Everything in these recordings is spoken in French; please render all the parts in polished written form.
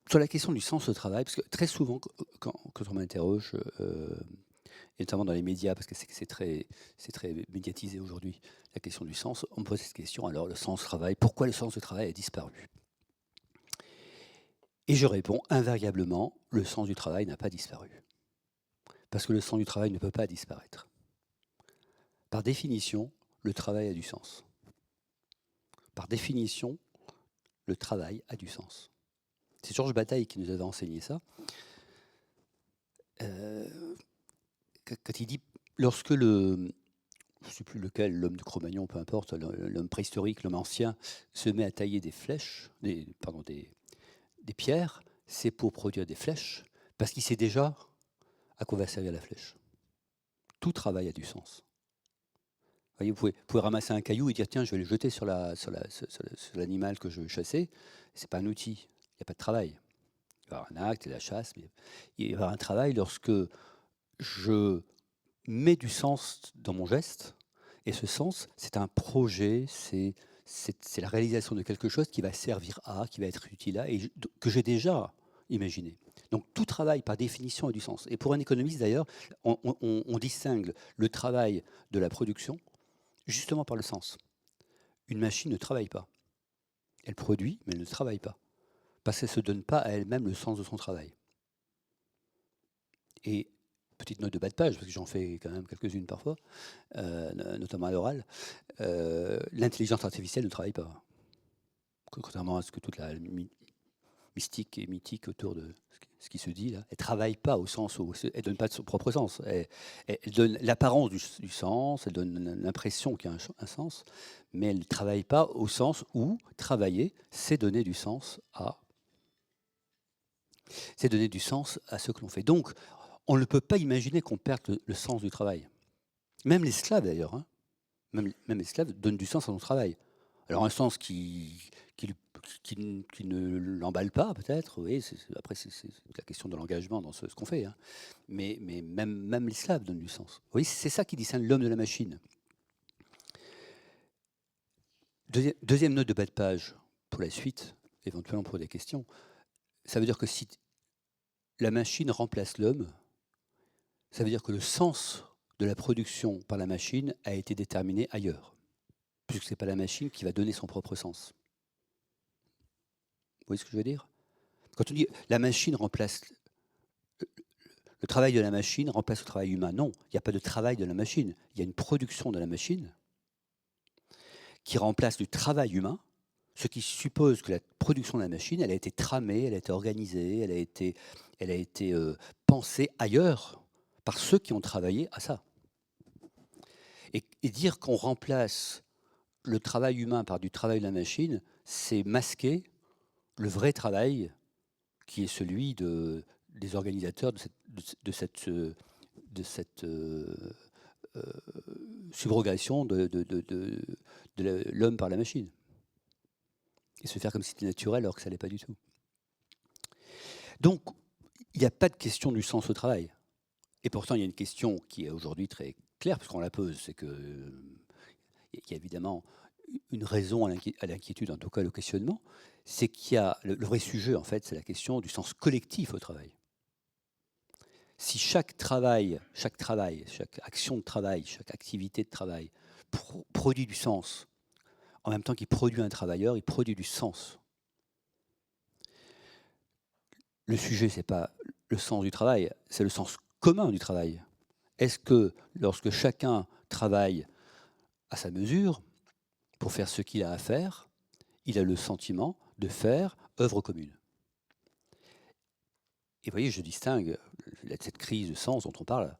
Sur la question du sens au travail, parce que très souvent, quand on m'interroge, et notamment dans les médias, parce que c'est très médiatisé aujourd'hui, la question du sens, on me pose cette question, alors le sens au travail, pourquoi le sens du travail a disparu? Et je réponds invariablement, le sens du travail n'a pas disparu. Parce que le sens du travail ne peut pas disparaître. Par définition, le travail a du sens. Par définition, le travail a du sens. C'est Georges Bataille qui nous avait enseigné ça. Quand il dit, lorsque je ne sais plus lequel, l'homme de Cro-Magnon, peu importe, l'homme préhistorique, l'homme ancien, se met à tailler des flèches, des pierres, c'est pour produire des flèches, parce qu'il sait déjà à quoi va servir la flèche. Tout travail a du sens. Vous voyez, vous pouvez ramasser un caillou et dire tiens, je vais le jeter sur l'animal que je veux chasser. C'est pas un outil, il n'y a pas de travail. Il va y avoir un acte et la chasse, mais il va y avoir un travail lorsque je mets du sens dans mon geste. Et ce sens, c'est un projet, c'est la réalisation de quelque chose qui va servir à, qui va être utile à, et que j'ai déjà imaginé. Donc tout travail, par définition, a du sens. Et pour un économiste, d'ailleurs, on distingue le travail de la production justement par le sens. Une machine ne travaille pas. Elle produit, mais elle ne travaille pas. Parce qu'elle ne se donne pas à elle-même le sens de son travail. Et petite note de bas de page, parce que j'en fais quand même quelques-unes parfois, notamment à l'oral, l'intelligence artificielle ne travaille pas. Contrairement à ce que toute la mystique et mythique autour de ce qui se dit là, elle ne travaille pas au sens où elle ne donne pas de son propre sens. Elle donne l'apparence du sens, elle donne l'impression qu'il y a un sens, mais elle ne travaille pas au sens où travailler, c'est donner du sens à, ce que l'on fait. Donc, on ne peut pas imaginer qu'on perde le sens du travail. Même l'esclave d'ailleurs, hein. Même l'esclave donne du sens à son travail. Alors un sens qui ne l'emballe pas peut-être, oui, après c'est la question de l'engagement dans ce qu'on fait, hein. Mais même l'esclave donne du sens. Oui, c'est ça qui distingue l'homme de la machine. Deuxième note de bas de page pour la suite, éventuellement pour des questions. Ça veut dire que si la machine remplace l'homme, ça veut dire que le sens de la production par la machine a été déterminé ailleurs, puisque ce n'est pas la machine qui va donner son propre sens. Vous voyez ce que je veux dire? Quand on dit la machine remplace le travail de la machine remplace le travail humain, non, il n'y a pas de travail de la machine. Il y a une production de la machine qui remplace le travail humain, ce qui suppose que la production de la machine, elle a été tramée, elle a été organisée, elle a été pensée ailleurs par ceux qui ont travaillé à ça. Et dire qu'on remplace le travail humain par du travail de la machine, c'est masquer le vrai travail qui est celui des organisateurs de cette subrogation de l'homme par la machine. Et se faire comme si c'était naturel alors que ça ne l'est pas du tout. Donc, il n'y a pas de question du sens au travail. Et pourtant, il y a une question qui est aujourd'hui très claire, puisqu'on la pose, c'est qu'il y a évidemment une raison à l'inquiétude, en tout cas le questionnement, c'est qu'il y a le vrai sujet, en fait, c'est la question du sens collectif au travail. Si chaque travail, chaque action de travail, chaque activité de travail produit du sens, en même temps qu'il produit un travailleur, il produit du sens. Le sujet, ce n'est pas le sens du travail, c'est le sens commun du travail. Est-ce que lorsque chacun travaille à sa mesure, pour faire ce qu'il a à faire, il a le sentiment de faire œuvre commune? Et vous voyez, je distingue cette crise de sens dont on parle,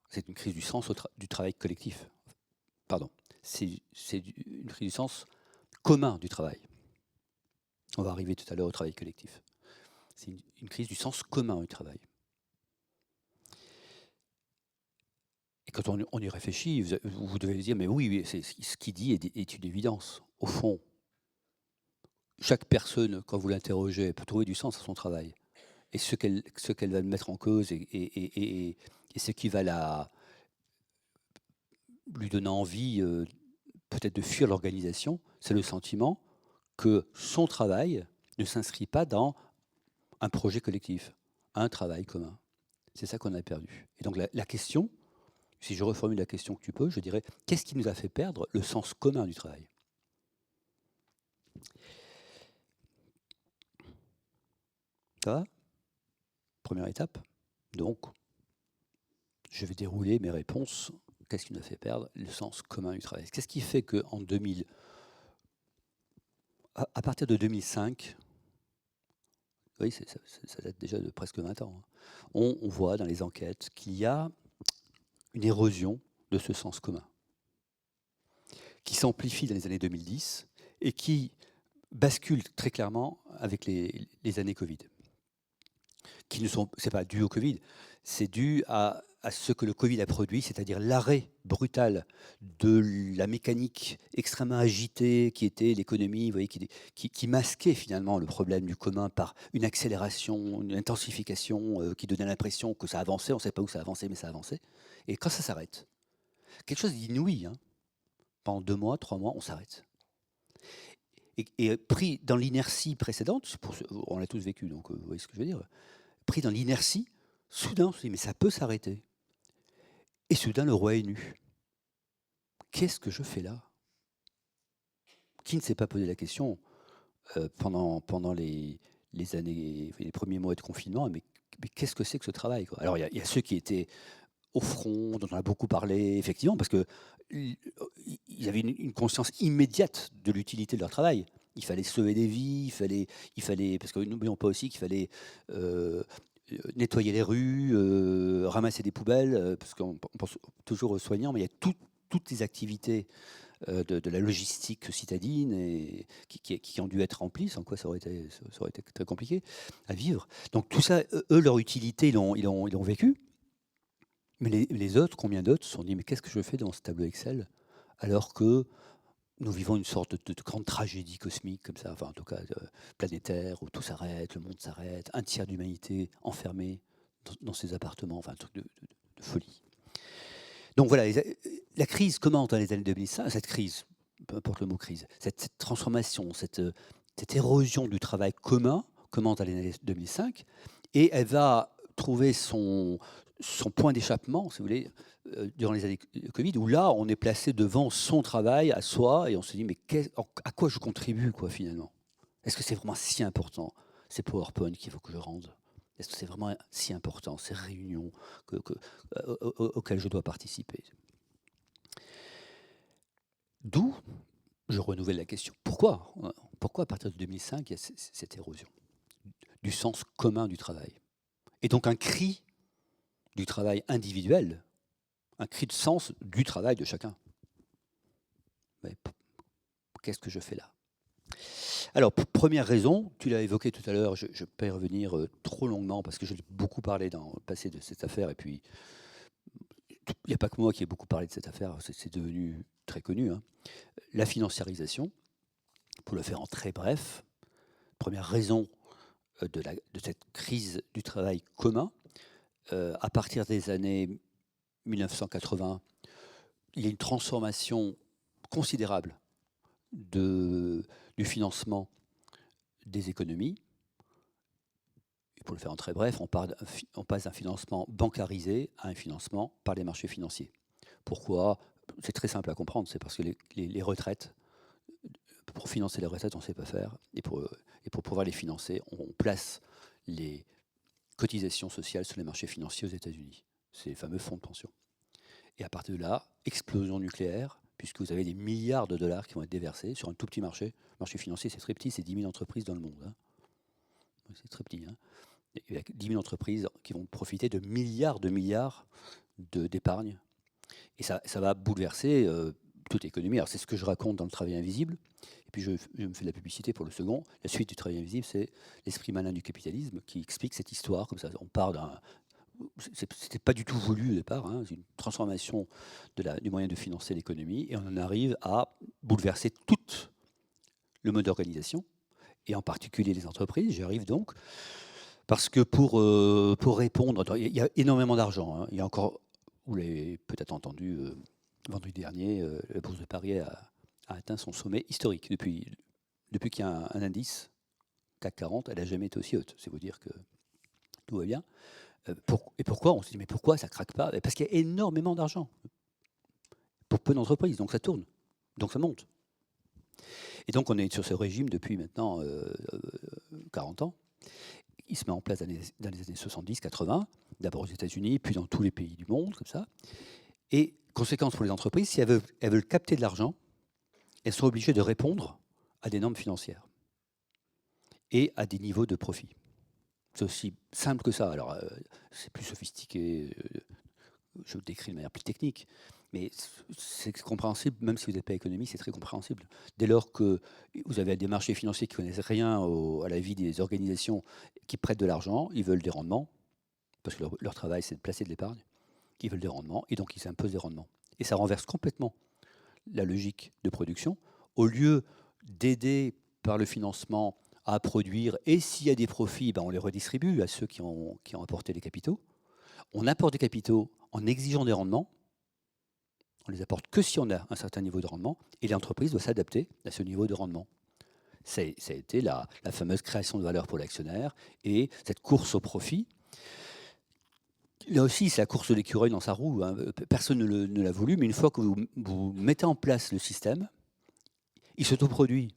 c'est une crise du sens du travail collectif. Pardon, c'est une crise du sens commun du travail. On va arriver tout à l'heure au travail collectif. C'est une crise du sens commun du travail. Et quand on y réfléchit, vous devez dire, mais oui, ce qu'il dit est une évidence. Au fond, chaque personne, quand vous l'interrogez, peut trouver du sens à son travail. Et ce qu'elle va mettre en cause et ce qui va lui donner envie peut-être de fuir l'organisation, c'est le sentiment que son travail ne s'inscrit pas dans un projet collectif, un travail commun. C'est ça qu'on a perdu. Et donc la question, si je reformule la question que tu poses, je dirais, qu'est-ce qui nous a fait perdre le sens commun du travail? Ça va? Première étape. Donc, je vais dérouler mes réponses. Qu'est-ce qui nous a fait perdre le sens commun du travail? Qu'est-ce qui fait qu'en 2000, à partir de 2005, oui, ça date déjà de presque 20 ans, hein, on voit dans les enquêtes qu'il y a une érosion de ce sens commun qui s'amplifie dans les années 2010 et qui bascule très clairement avec les années Covid. Qui ne sont, c'est pas dû au Covid, c'est dû à ce que le Covid a produit, c'est-à-dire l'arrêt brutal de la mécanique extrêmement agitée qui était l'économie, vous voyez, qui masquait finalement le problème du commun par une accélération, une intensification qui donnait l'impression que ça avançait, on ne sait pas où ça avançait, mais ça avançait. Et quand ça s'arrête, quelque chose d'inouï, hein, pendant 2 mois, 3 mois, on s'arrête. Et pris dans l'inertie précédente, on l'a tous vécu, donc vous voyez ce que je veux dire, pris dans l'inertie, soudain on se dit mais ça peut s'arrêter. Et soudain le roi est nu. Qu'est-ce que je fais là? Qui ne s'est pas posé la question pendant les années, les premiers mois de confinement, mais qu'est-ce que c'est que ce travail, quoi? Alors il y a ceux qui étaient au front, dont on a beaucoup parlé, effectivement, parce qu'ils avaient une conscience immédiate de l'utilité de leur travail. Il fallait sauver des vies, il fallait parce que n'oublions pas aussi qu'il fallait nettoyer les rues, ramasser des poubelles, parce qu'on pense toujours aux soignants, mais il y a toutes les activités de la logistique citadine et qui ont dû être remplies, sans quoi ça aurait été très compliqué à vivre. Donc tout ça, eux, leur utilité, ils l'ont vécu. Mais les autres, combien d'autres se sont dit, mais qu'est-ce que je fais dans ce tableau Excel alors que nous vivons une sorte de grande tragédie cosmique comme ça, enfin en tout cas planétaire, où tout s'arrête, le monde s'arrête, un tiers d'humanité enfermée dans ses appartements, enfin un truc de folie. Donc voilà, la crise commence dans les années 2005, cette crise, peu importe le mot crise, cette transformation, cette érosion du travail commun commence dans les années 2005, et elle va trouver son point d'échappement, si vous voulez, durant les années Covid, où là, on est placé devant son travail à soi, et on se dit, mais à quoi je contribue, quoi, finalement? Est-ce que c'est vraiment si important, ces PowerPoint qu'il faut que je rende? Est-ce que c'est vraiment si important, ces réunions auxquelles je dois participer? D'où, je renouvelle la question, pourquoi à partir de 2005, il y a cette érosion du sens commun du travail? Et donc un cri du travail individuel, un cri de sens du travail de chacun. Mais qu'est-ce que je fais là? Alors, première raison, tu l'as évoqué tout à l'heure, je ne vais pas y revenir trop longuement parce que j'ai beaucoup parlé dans le passé de cette affaire, et puis il n'y a pas que moi qui ai beaucoup parlé de cette affaire, c'est devenu très connu, hein. La financiarisation, pour le faire en très bref, première raison de cette crise du travail commun, à partir des années 1980, il y a une transformation considérable du financement des économies. Et pour le faire en très bref, on passe d'un financement bancarisé à un financement par les marchés financiers. Pourquoi? C'est très simple à comprendre, c'est parce que les retraites, pour financer les retraites, on ne sait pas faire, et pour pouvoir les financer, on place les cotisations sociales sur les marchés financiers aux États-Unis. C'est les fameux fonds de pension. Et à partir de là, explosion nucléaire, puisque vous avez des milliards de dollars qui vont être déversés sur un tout petit marché. Le marché financier, c'est très petit, c'est 10 000 entreprises dans le monde, hein. C'est très petit, hein. Il y a 10 000 entreprises qui vont profiter de milliards d'épargne. Et ça va bouleverser toute l'économie. Alors c'est ce que je raconte dans Le Travail invisible. Et puis je me fais de la publicité pour le second. La suite du Travail invisible, c'est L'esprit malin du capitalisme, qui explique cette histoire comme ça. On part d'un... C'était pas du tout voulu au départ, hein. C'est une transformation du moyen de financer l'économie, et on en arrive à bouleverser tout le mode d'organisation, et en particulier les entreprises. J'y arrive donc parce que pour répondre, il y a énormément d'argent, hein. Il y a encore, vous l'avez peut-être entendu, vendredi dernier, la bourse de Paris a atteint son sommet historique depuis qu'il y a un indice CAC 40, elle n'a jamais été aussi haute. C'est vous dire que tout va bien. Et pourquoi? On se dit, mais pourquoi ça ne craque pas? Parce qu'il y a énormément d'argent pour peu d'entreprises, donc ça tourne, donc ça monte. Et donc on est sur ce régime depuis maintenant 40 ans. Il se met en place dans les années 70-80, d'abord aux États-Unis, puis dans tous les pays du monde, comme ça. Et conséquence pour les entreprises, si elles veulent capter de l'argent, elles sont obligées de répondre à des normes financières et à des niveaux de profit. C'est aussi simple que ça. Alors, c'est plus sophistiqué, je le décris de manière plus technique, mais c'est compréhensible, même si vous n'êtes pas économiste, c'est très compréhensible. Dès lors que vous avez des marchés financiers qui ne connaissent rien à la vie des organisations qui prêtent de l'argent, ils veulent des rendements, parce que leur travail, c'est de placer de l'épargne. Ils veulent des rendements, et donc ils imposent des rendements. Et ça renverse complètement la logique de production. Au lieu d'aider par le financement à produire, et s'il y a des profits, ben on les redistribue à ceux qui ont apporté les capitaux. On apporte des capitaux en exigeant des rendements. On les apporte que si on a un certain niveau de rendement, et l'entreprise doit s'adapter à ce niveau de rendement. Ça a été la fameuse création de valeur pour l'actionnaire, et cette course au profit. Là aussi, c'est la course de l'écureuil dans sa roue. Hein. Personne ne l'a voulu, mais une fois que vous mettez en place le système, il s'autoproduit.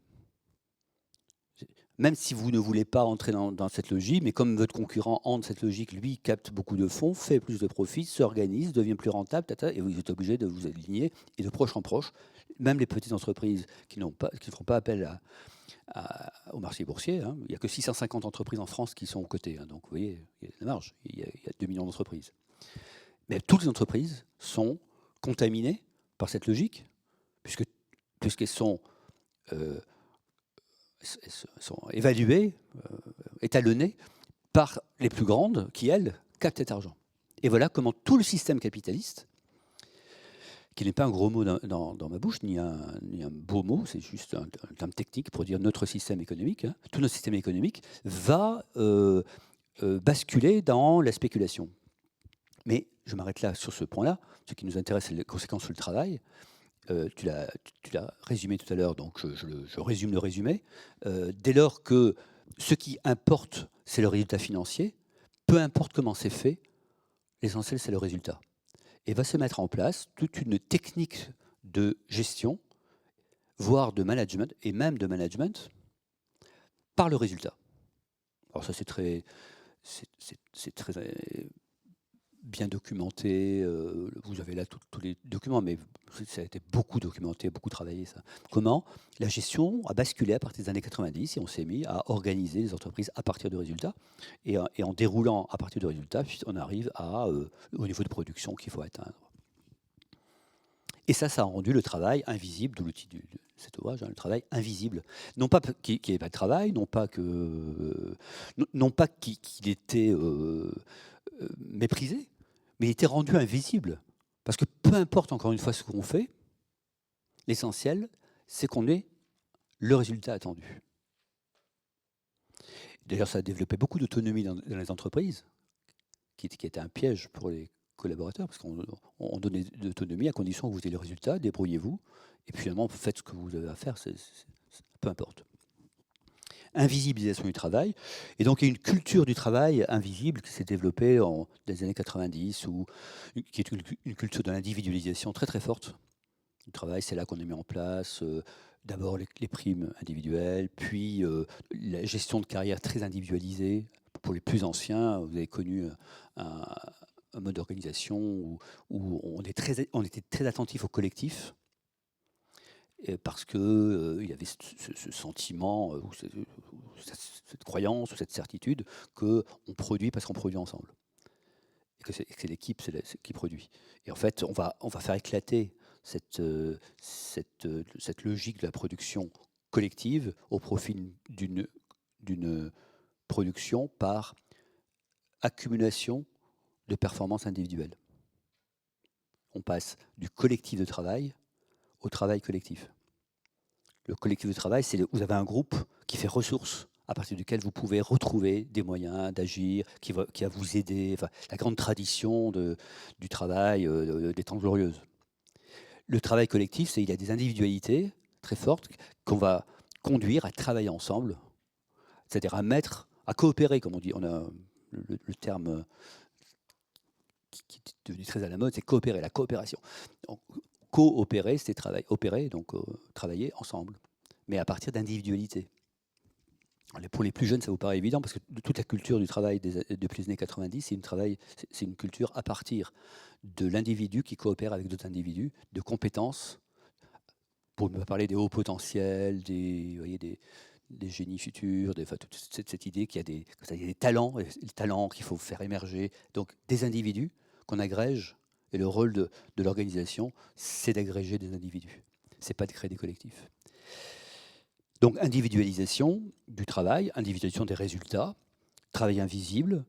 Même si vous ne voulez pas entrer dans cette logique, mais comme votre concurrent entre cette logique, lui capte beaucoup de fonds, fait plus de profits, s'organise, devient plus rentable, et vous êtes obligé de vous aligner, et de proche en proche, même les petites entreprises qui ne feront pas appel au marché boursier, hein. Il n'y a que 650 entreprises en France qui sont cotées, hein. Donc vous voyez, il y a de la marge, il y a 2 millions d'entreprises. Mais toutes les entreprises sont contaminées par cette logique, puisqu'elles sont évaluées, étalonnées par les plus grandes qui, elles, captent cet argent. Et voilà comment tout le système capitaliste, qui n'est pas un gros mot dans ma bouche, ni un beau mot, c'est juste un terme technique pour dire notre système économique, hein, tout notre système économique va basculer dans la spéculation. Mais je m'arrête là sur ce point-là. Ce qui nous intéresse, c'est les conséquences sur le travail. Tu l'as résumé tout à l'heure, donc je résume le résumé. Dès lors que ce qui importe, c'est le résultat financier, peu importe comment c'est fait, l'essentiel, c'est le résultat. Et va se mettre en place toute une technique de gestion, voire de management, et même de management, par le résultat. Alors ça, c'est très bien documenté. Vous avez là tous les documents, mais ça a été beaucoup documenté, beaucoup travaillé, ça. Comment la gestion a basculé à partir des années 90 et on s'est mis à organiser les entreprises à partir de résultats. Et en déroulant à partir de résultats, on arrive au niveau de production qu'il faut atteindre. Et ça a rendu le travail invisible, d'où l'outil de cet ouvrage, hein, le travail invisible. Non pas qu'il n'y ait pas de travail, non pas qu'il était méprisé, mais il était rendu invisible. Parce que peu importe, encore une fois, ce qu'on fait, l'essentiel, c'est qu'on ait le résultat attendu. D'ailleurs, ça a développé beaucoup d'autonomie dans les entreprises, qui était un piège pour les collaborateurs, parce qu'on donnait de l'autonomie à condition que vous ayez le résultat, débrouillez-vous, et puis finalement, faites ce que vous avez à faire, peu importe. Invisibilisation du travail. Et donc, il y a une culture du travail invisible qui s'est développée dans les années 90, qui est une culture de l'individualisation très très forte. Le travail, c'est là qu'on a mis en place d'abord les primes individuelles, puis la gestion de carrière très individualisée. Pour les plus anciens, vous avez connu un mode d'organisation où on était très attentif au collectif, parce qu'il y avait ce sentiment, cette croyance, ou cette certitude qu'on produit parce qu'on produit ensemble. Et que c'est l'équipe qui produit. Et en fait, on va faire éclater cette logique de la production collective au profit d'une production par accumulation de performances individuelles. On passe du collectif de travail au travail collectif. Le collectif de travail, c'est vous avez un groupe qui fait ressources à partir duquel vous pouvez retrouver des moyens d'agir, qui va vous aider. Enfin, la grande tradition du travail des Trente Glorieuses. Le travail collectif, il y a des individualités très fortes qu'on va conduire à travailler ensemble. c'est-à-dire à coopérer, comme on dit. On a le terme qui est devenu très à la mode, c'est coopérer, la coopération. Donc, coopérer, c'est opérer, donc travailler ensemble, mais à partir d'individualité. Pour les plus jeunes, ça vous paraît évident, parce que toute la culture du travail depuis les années 90, c'est une culture à partir de l'individu qui coopère avec d'autres individus, de compétences, pour ne pas parler des hauts potentiels, des génies futurs, toute cette idée qu'il y a des talents, les talents qu'il faut faire émerger, donc des individus qu'on agrège, et le rôle de l'organisation, c'est d'agréger des individus, c'est pas de créer des collectifs. Donc individualisation du travail, individualisation des résultats, travail invisible,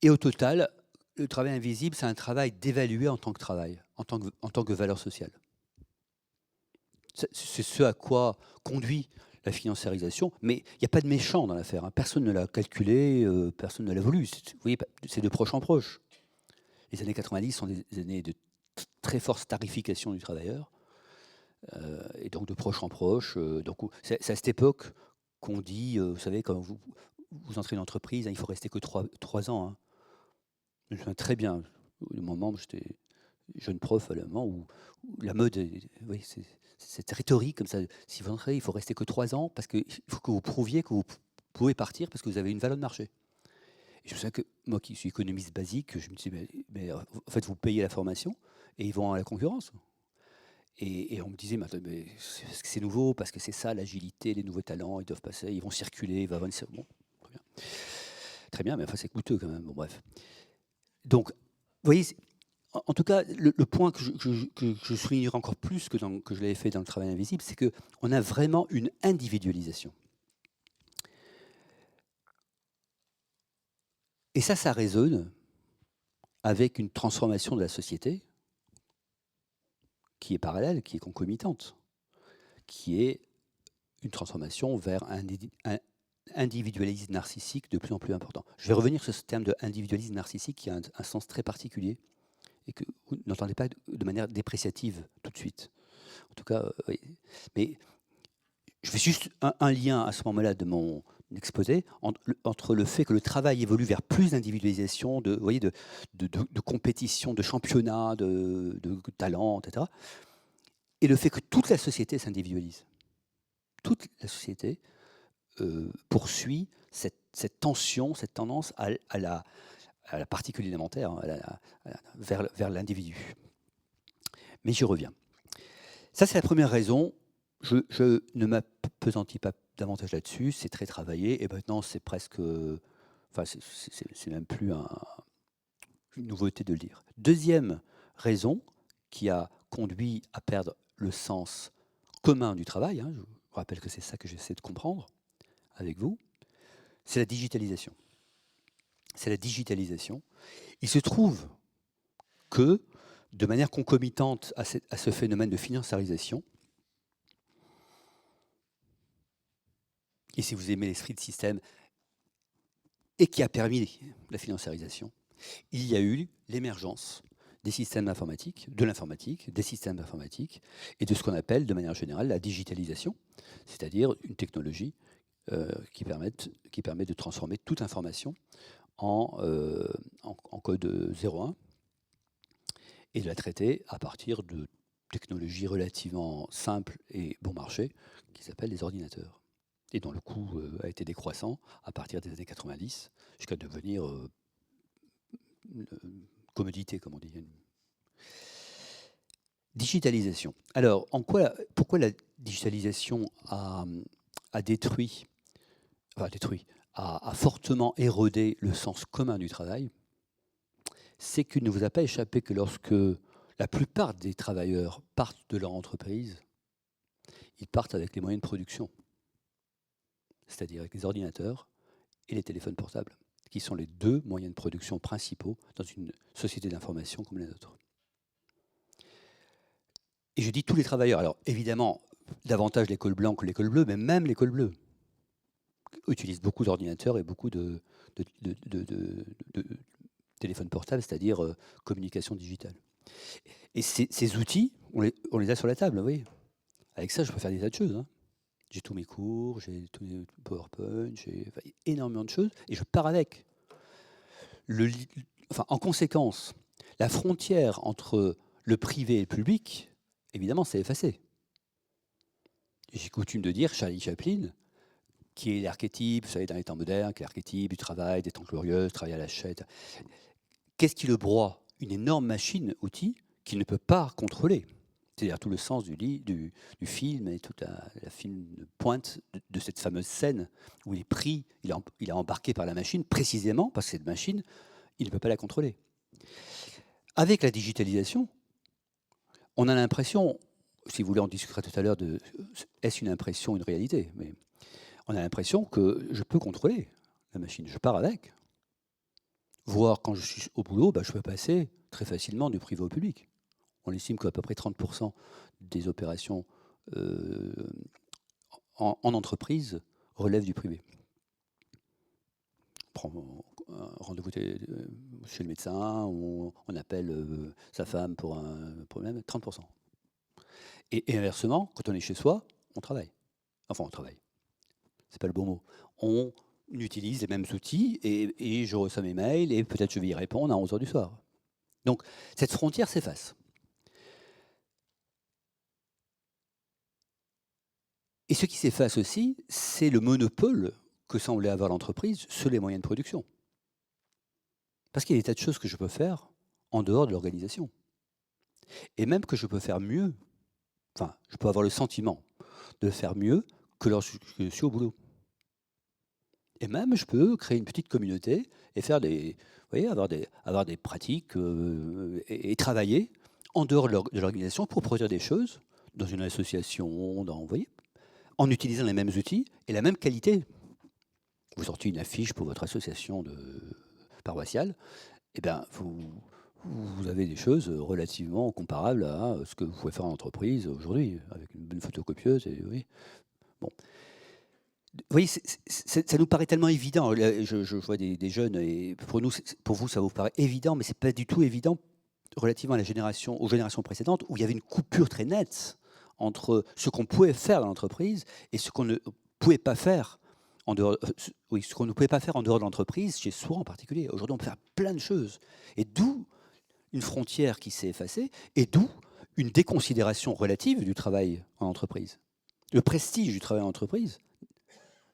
et au total, le travail invisible, c'est un travail d'évaluer en tant que travail, en tant que valeur sociale. C'est ce à quoi conduit la financiarisation, mais il n'y a pas de méchant dans l'affaire. Hein. Personne ne l'a calculé, personne ne l'a voulu. Vous voyez, c'est de proche en proche. Les années 90 sont des années de très forte tarification du travailleur, et donc de proche en proche. Donc c'est à cette époque qu'on dit, vous savez, quand vous entrez dans l'entreprise, hein, il faut rester que 3 ans. Hein. Je me souviens très bien, le moment où j'étais jeune prof, à un moment où la mode, oui, c'est cette rhétorique comme ça, si vous entrez, il faut rester que 3 ans, parce qu'il faut que vous prouviez que vous pouvez partir parce que vous avez une valeur de marché. Et je me souviens que moi qui suis économiste basique, je me disais, mais en fait, vous payez la formation et ils vont à la concurrence. Et on me disait, mais c'est nouveau, parce que c'est ça, l'agilité, les nouveaux talents, ils doivent passer, ils vont circuler, il va avoir une... Bon, très bien, mais enfin c'est coûteux quand même. Bon, bref. Donc, vous voyez, en tout cas, le point que je soulignerai encore plus que je l'avais fait dans le travail invisible, c'est qu'on a vraiment une individualisation. Et ça résonne avec une transformation de la société qui est parallèle, qui est concomitante, qui est une transformation vers un individualisme narcissique de plus en plus important. Je vais revenir sur ce terme de individualisme narcissique qui a un sens très particulier et que vous n'entendez pas de manière dépréciative tout de suite. En tout cas, oui. Mais je fais juste un lien à ce moment-là de mon exposé entre le fait que le travail évolue vers plus d'individualisation, de compétition, de championnat, de talent, etc. Et le fait que toute la société s'individualise. Toute la société poursuit cette tension, cette tendance à la particule élémentaire, hein, vers l'individu. Mais j'y reviens. Ça, c'est la première raison. Je ne m'appesantis pas davantage là-dessus. C'est très travaillé. Et maintenant, c'est presque... Enfin, c'est même plus une nouveauté de le dire. Deuxième raison qui a conduit à perdre le sens commun du travail, hein, je vous rappelle que c'est ça que j'essaie de comprendre avec vous, c'est la digitalisation. C'est la digitalisation. Il se trouve que, de manière concomitante à ce phénomène de financiarisation, et si vous aimez l'esprit de système, et qui a permis la financiarisation, il y a eu l'émergence des systèmes informatiques, de l'informatique, des systèmes informatiques, et de ce qu'on appelle de manière générale la digitalisation, c'est-à-dire une technologie qui permet de transformer toute information en code 0,1 et de la traiter à partir de technologies relativement simples et bon marché qui s'appellent les ordinateurs, et dont le coût a été décroissant à partir des années 90 jusqu'à devenir commodité, comme on dit. Digitalisation. Alors, pourquoi la digitalisation a détruit, a fortement érodé le sens commun du travail? C'est qu'il ne vous a pas échappé que lorsque la plupart des travailleurs partent de leur entreprise, ils partent avec les moyens de production, c'est-à-dire avec les ordinateurs et les téléphones portables, qui sont les deux moyens de production principaux dans une société d'information comme la nôtre. Et je dis tous les travailleurs. Alors évidemment, davantage l'école blanche que l'école bleue, mais même l'école bleue utilise beaucoup d'ordinateurs et beaucoup de téléphones portables, c'est-à-dire communication digitale. Et ces outils, on les a sur la table, vous voyez. Avec ça, je peux faire des tas de choses. Hein. J'ai tous mes cours, j'ai tous mes PowerPoint, j'ai enfin, énormément de choses, et je pars avec. En conséquence, la frontière entre le privé et le public, évidemment, s'est effacée. J'ai coutume de dire, Charlie Chaplin, qui est l'archétype, vous savez, dans les temps modernes, qui est l'archétype du travail, des temps glorieux, travail à la chaîne. Qu'est-ce qui le broie? Une énorme machine, outil, qu'il ne peut pas contrôler. C'est-à-dire tout le sens du film et toute la fine pointe de cette fameuse scène où il est pris, il est embarqué par la machine, précisément parce que cette machine, il ne peut pas la contrôler. Avec la digitalisation, on a l'impression, si vous voulez, on discutera tout à l'heure de est-ce une impression ou une réalité, mais on a l'impression que je peux contrôler la machine, je pars avec. Voire quand je suis au boulot, je peux passer très facilement du privé au public. On estime qu'à peu près 30% des opérations en entreprise relèvent du privé. On prend un rendez-vous chez le médecin, on appelle sa femme pour un problème, 30%. Et inversement, quand on est chez soi, on travaille. Enfin, on travaille. C'est pas le bon mot. On utilise les mêmes outils et je reçois mes mails et peut-être je vais y répondre à 11h du soir. Donc, cette frontière s'efface. Et ce qui s'efface aussi, c'est le monopole que semblait avoir l'entreprise sur les moyens de production. Parce qu'il y a des tas de choses que je peux faire en dehors de l'organisation. Et même que je peux faire mieux, enfin, je peux avoir le sentiment de faire mieux que lorsque je suis au boulot. Et même, je peux créer une petite communauté et faire avoir des pratiques et travailler en dehors de l'organisation pour produire des choses dans une association, vous voyez, en utilisant les mêmes outils et la même qualité. Vous sortez une affiche pour votre association paroissiale, et bien vous avez des choses relativement comparables à ce que vous pouvez faire en entreprise aujourd'hui, avec une bonne photocopieuse. Oui. Bon. Vous voyez, ça nous paraît tellement évident. Je vois des jeunes, et pour vous, ça vous paraît évident, mais ce n'est pas du tout évident relativement aux générations précédentes, où il y avait une coupure très nette entre ce qu'on pouvait faire dans l'entreprise et ce qu'on ne pouvait pas faire en dehors, ce qu'on ne pouvait pas faire en dehors de l'entreprise, chez soi en particulier. Aujourd'hui, on peut faire plein de choses. Et d'où une frontière qui s'est effacée, et d'où une déconsidération relative du travail en entreprise. Le prestige du travail en entreprise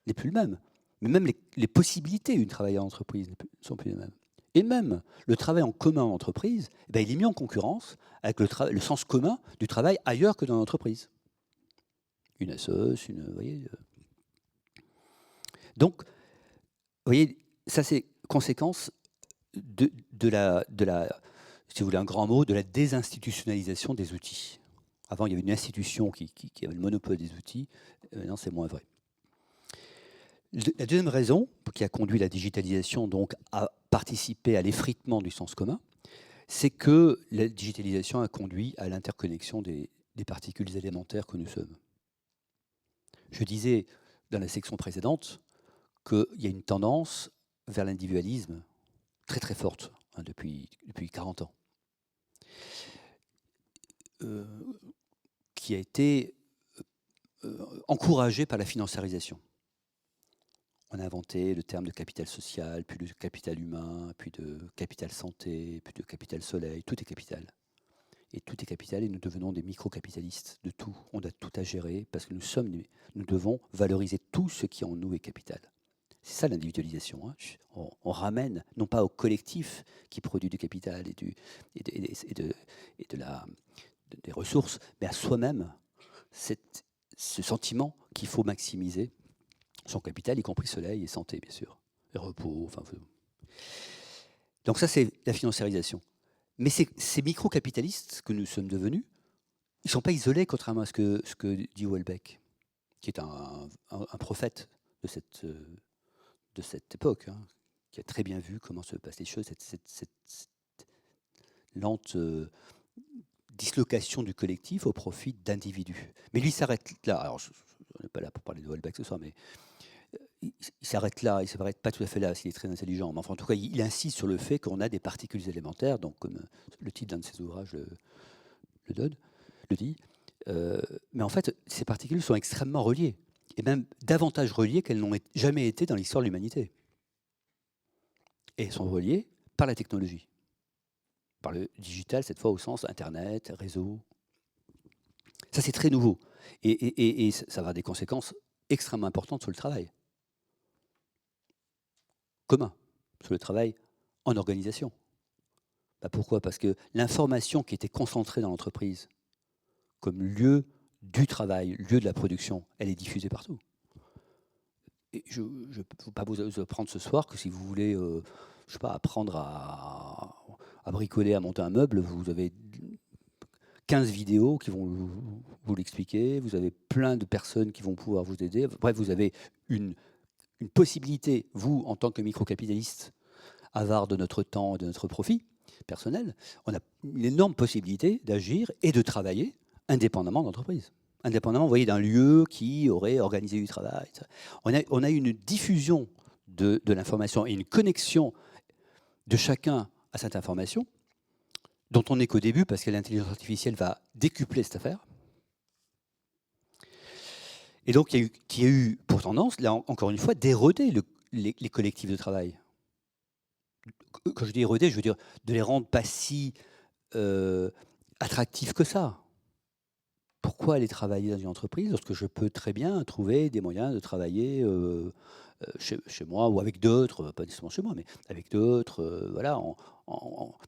n'est plus le même. Mais même les possibilités du travail en entreprise ne sont plus les mêmes. Et même le travail en commun en entreprise, il est mis en concurrence avec le sens commun du travail ailleurs que dans l'entreprise. Une assoce, vous voyez. Donc, vous voyez, ça c'est conséquence de la, si vous voulez un grand mot, de la désinstitutionnalisation des outils. Avant, il y avait une institution qui avait le monopole des outils. Maintenant, c'est moins vrai. La deuxième raison qui a conduit la digitalisation donc à participer à l'effritement du sens commun, c'est que la digitalisation a conduit à l'interconnexion des particules élémentaires que nous sommes. Je disais dans la section précédente qu'il y a une tendance vers l'individualisme très très forte depuis 40 ans, qui a été encouragée par la financiarisation. On a inventé le terme de capital social, puis de capital humain, puis de capital santé, puis de capital soleil. Tout est capital. Et tout est capital et nous devenons des micro-capitalistes de tout. On a tout à gérer parce que nous devons valoriser tout ce qui en nous est capital. C'est ça l'individualisation. Hein. On ramène non pas au collectif qui produit du capital des ressources, mais à soi-même ce sentiment qu'il faut maximiser son capital, y compris soleil et santé, bien sûr, et repos. Donc ça, c'est la financiarisation. Mais ces micro-capitalistes que nous sommes devenus, ils ne sont pas isolés, contrairement à ce que dit Houellebecq, qui est un prophète de cette époque, hein, qui a très bien vu comment se passent les choses, cette lente dislocation du collectif au profit d'individus. Mais lui s'arrête là. Alors, je n'ai pas là pour parler de Houellebecq ce soir, mais il s'arrête là, il ne s'arrête pas tout à fait là, s'il est très intelligent. Mais enfin, en tout cas, il insiste sur le fait qu'on a des particules élémentaires, donc comme le titre d'un de ses ouvrages le dit. Mais en fait, ces particules sont extrêmement reliées. et même davantage reliées qu'elles n'ont jamais été dans l'histoire de l'humanité. Et elles sont reliées par la technologie, par le digital, cette fois au sens Internet, réseau. Ça, c'est très nouveau. Et ça va avoir des conséquences extrêmement importantes sur le travail commun, sur le travail en organisation. Bah pourquoi? Parce que l'information qui était concentrée dans l'entreprise comme lieu du travail, lieu de la production, elle est diffusée partout. Et je ne peux pas vous apprendre ce soir que si vous voulez, je sais pas, apprendre à bricoler, à monter un meuble, vous avez 15 vidéos qui vont vous l'expliquer, vous avez plein de personnes qui vont pouvoir vous aider. Bref, vous avez une possibilité, vous, en tant que microcapitaliste, avare de notre temps et de notre profit personnel, on a une énorme possibilité d'agir et de travailler indépendamment de l'entreprise. Indépendamment, vous voyez, d'un lieu qui aurait organisé du travail. On a une diffusion de l'information et une connexion de chacun à cette information dont on n'est qu'au début parce que l'intelligence artificielle va décupler cette affaire. Et donc, qui a eu pour tendance, là encore une fois, d'éroder les collectifs de travail. Quand je dis éroder, je veux dire de les rendre pas si attractifs que ça. Pourquoi aller travailler dans une entreprise lorsque je peux très bien trouver des moyens de travailler chez moi ou avec d'autres, pas nécessairement chez moi, mais avec d'autres, voilà,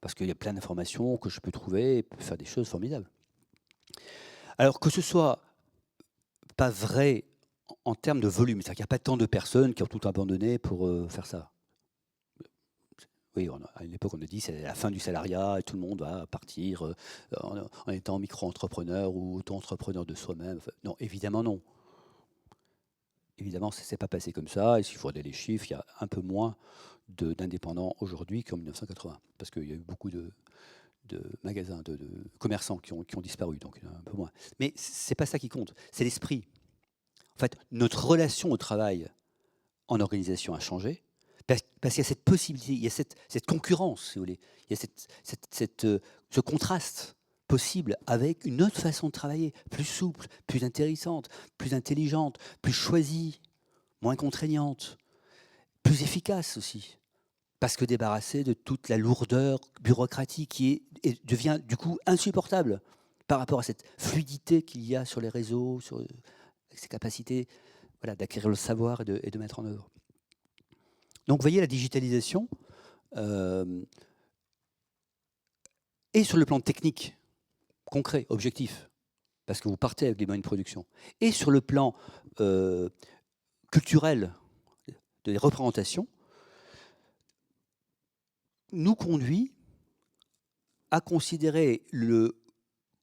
parce qu'il y a plein d'informations que je peux trouver et faire des choses formidables. Alors que ce soit pas vrai en termes de volume, c'est-à-dire qu'il n'y a pas tant de personnes qui ont tout abandonné pour faire ça. Oui, à une époque, on a dit c'est la fin du salariat et tout le monde va partir en étant micro-entrepreneur ou auto-entrepreneur de soi-même. Enfin, non, évidemment non. Évidemment, ça ne s'est pas passé comme ça. Et s'il faut regarder les chiffres, il y a un peu moins d'indépendants aujourd'hui qu'en 1980. Parce qu'il y a eu beaucoup de magasins, de commerçants qui ont disparu, donc il y en a un peu moins. Mais ce n'est pas ça qui compte, c'est l'esprit. En fait, notre relation au travail en organisation a changé. Parce qu'il y a cette possibilité, il y a cette concurrence, si vous voulez. Il y a ce contraste possible avec une autre façon de travailler, plus souple, plus intéressante, plus intelligente, plus choisie, moins contraignante, plus efficace aussi. Parce que débarrassée de toute la lourdeur bureaucratique qui devient du coup insupportable par rapport à cette fluidité qu'il y a sur les réseaux, avec ces capacités voilà, d'acquérir le savoir et de mettre en œuvre. Donc, vous voyez, la digitalisation est sur le plan technique, concret, objectif, parce que vous partez avec des moyens de production, et sur le plan culturel, des représentations, nous conduit à considérer le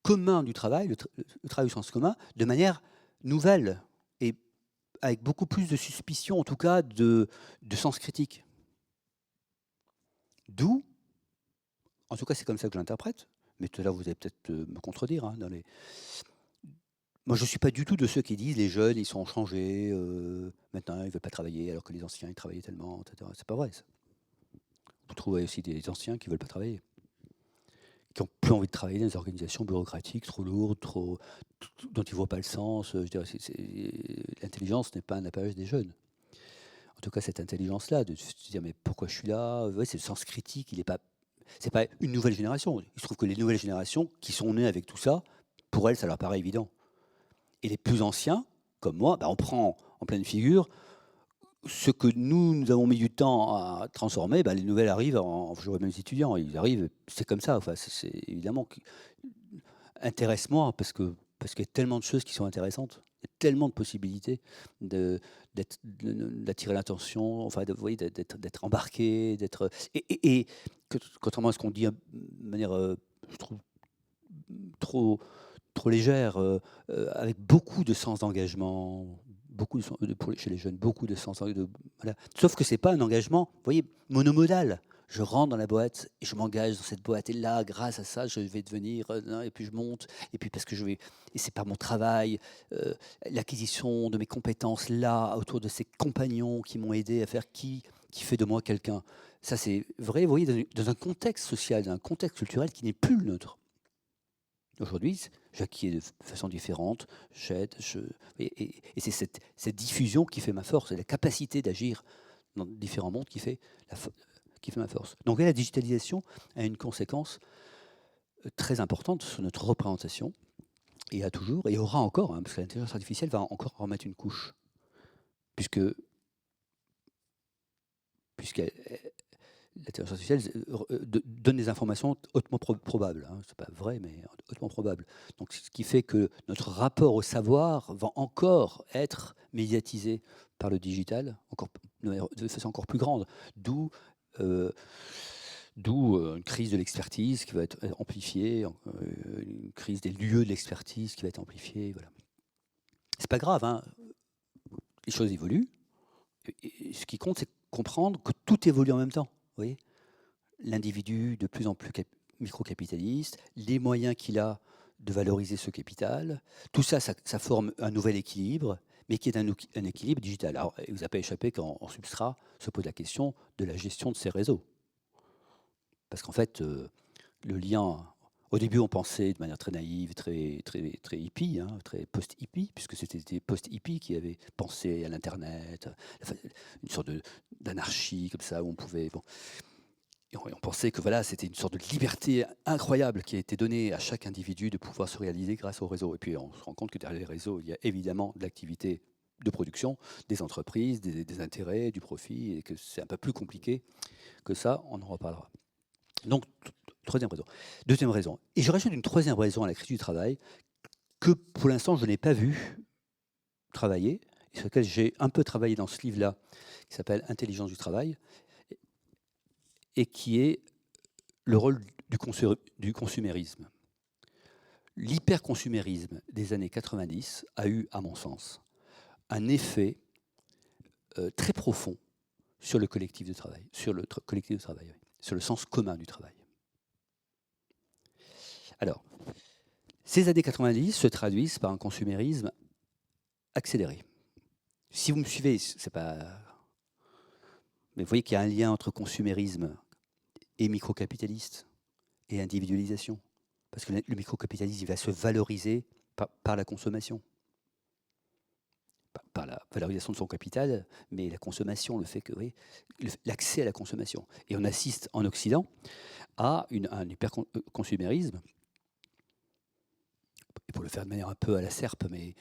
commun du travail, le travail au sens commun, de manière nouvelle et avec beaucoup plus de suspicion, en tout cas de sens critique. D'où, en tout cas c'est comme ça que je l'interprète, mais tout à l'heure vous allez peut-être me contredire. Hein, moi je ne suis pas du tout de ceux qui disent les jeunes ils sont changés, maintenant ils ne veulent pas travailler alors que les anciens ils travaillaient tellement, etc. C'est pas vrai ça. Vous trouvez aussi des anciens qui ne veulent pas travailler, qui n'ont plus envie de travailler dans des organisations bureaucratiques trop lourdes, dont ils ne voient pas le sens. Je dirais, l'intelligence n'est pas un apanage des jeunes. En tout cas, cette intelligence-là, de se dire mais pourquoi je suis là, ouais, c'est le sens critique, c'est pas une nouvelle génération. Il se trouve que les nouvelles générations qui sont nées avec tout ça, pour elles, ça leur paraît évident. Et les plus anciens, comme moi, on prend en pleine figure ce que nous avons mis du temps à transformer. Les nouvelles arrivent, je vois même les étudiants, ils arrivent, c'est comme ça. Enfin, c'est évidemment intéresse-moi parce qu'il y a tellement de choses qui sont intéressantes, il y a tellement de possibilités d'attirer l'attention, enfin, d'être embarqué, et contrairement à ce qu'on dit de manière, je trouve, trop légère, avec beaucoup de sens d'engagement, chez les jeunes, beaucoup de sens voilà. Sauf que c'est pas un engagement, vous voyez, monomodal. Je rentre dans la boîte et je m'engage dans cette boîte. Et là, grâce à ça, je vais devenir... et puis je monte. Et puis parce que je vais... Et c'est par mon travail, l'acquisition de mes compétences là, autour de ces compagnons qui m'ont aidé à faire qui fait de moi quelqu'un. Ça, c'est vrai, vous voyez, dans un contexte social, dans un contexte culturel qui n'est plus le nôtre. Aujourd'hui, j'acquiers de façon différente, j'aide, et c'est cette diffusion qui fait ma force, c'est la capacité d'agir dans différents mondes qui fait ma force. Donc la digitalisation a une conséquence très importante sur notre représentation, et a toujours, et aura encore, parce que l'intelligence artificielle va encore en mettre une couche, puisque l'intelligence artificielle donne des informations hautement probables. Hein. Ce n'est pas vrai, mais hautement probable. Donc, ce qui fait que notre rapport au savoir va encore être médiatisé par le digital, de façon encore plus grande. D'où une crise de l'expertise qui va être amplifiée, une crise des lieux de l'expertise qui va être amplifiée. Voilà. C'est pas grave, hein. Les choses évoluent. Et ce qui compte, c'est comprendre que tout évolue en même temps. Vous voyez, l'individu de plus en plus microcapitaliste, les moyens qu'il a de valoriser ce capital, tout ça, ça forme un nouvel équilibre, mais qui est un équilibre digital. Alors, il ne vous a pas échappé qu'en substrat se pose la question de la gestion de ces réseaux. Parce qu'en fait, le lien... Au début, on pensait de manière très naïve, très hippie, hein, très post-hippie, puisque c'était des post-hippies qui avaient pensé à l'Internet, une sorte d'anarchie comme ça, où on pouvait... Bon. Et on pensait que voilà, c'était une sorte de liberté incroyable qui a été donnée à chaque individu de pouvoir se réaliser grâce au réseau. Et puis on se rend compte que derrière les réseaux, il y a évidemment de l'activité de production, des entreprises, des intérêts, du profit, et que c'est un peu plus compliqué que ça, on en reparlera. Donc, troisième raison. Deuxième raison. Et je rajoute une troisième raison à la crise du travail que pour l'instant je n'ai pas vu travailler, et sur laquelle j'ai un peu travaillé dans ce livre-là, qui s'appelle Intelligence du travail, et qui est le rôle du consumérisme. L'hyperconsumérisme des années 90 a eu, à mon sens, un effet très profond sur le collectif de travail, sur le sens commun du travail. Alors, ces années 90 se traduisent par un consumérisme accéléré. Si vous me suivez, c'est pas... Mais vous voyez qu'il y a un lien entre consumérisme et microcapitaliste et individualisation. Parce que le microcapitalisme, il va se valoriser par la consommation. Par la valorisation de son capital, mais la consommation, le fait que, oui, l'accès à la consommation. Et on assiste en Occident à un hyperconsumérisme. Et pour le faire de manière un peu à la serpe, mais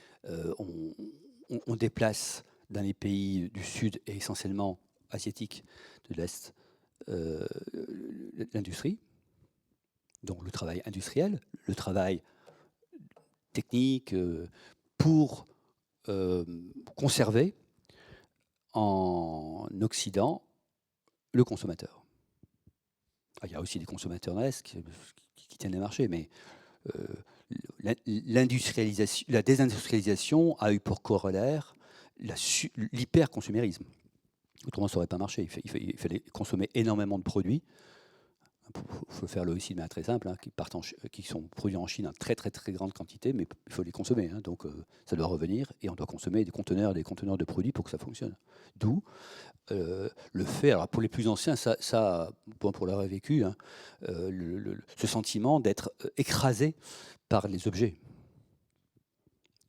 on déplace dans les pays du Sud et essentiellement asiatiques de l'Est l'industrie, donc le travail industriel, le travail technique pour conserver en Occident le consommateur. Il y a aussi des consommateurs dans l'Est qui tiennent les marchés, mais la désindustrialisation a eu pour corollaire l'hyperconsumérisme. Autrement, ça n'aurait pas marché. Il fallait consommer énormément de produits. Il faut faire là aussi de manière très simple, hein, qui sont produits en Chine en très grande quantité, mais il faut les consommer. Hein, donc ça doit revenir et on doit consommer des conteneurs de produits pour que ça fonctionne. D'où le fait, alors pour les plus anciens, ça bon, pour l'avoir vécu, hein, ce sentiment d'être écrasé par les objets.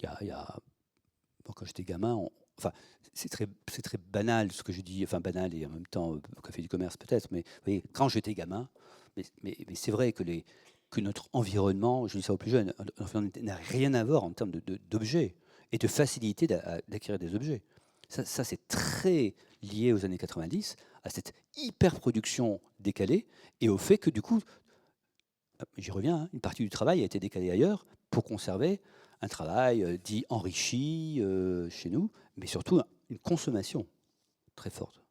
Bon, quand j'étais gamin, enfin, c'est très banal ce que je dis, enfin banal et en même temps au café du commerce peut-être, mais vous voyez, quand j'étais gamin, mais c'est vrai que notre environnement, je dis ça aux plus jeunes, n'a rien à voir en termes d'objets et de facilité d'acquérir des objets. Ça c'est très lié aux années 90, à cette hyper-production décalée et au fait que du coup, j'y reviens, hein, une partie du travail a été décalée ailleurs pour conserver un travail dit enrichi chez nous, mais surtout une consommation très forte.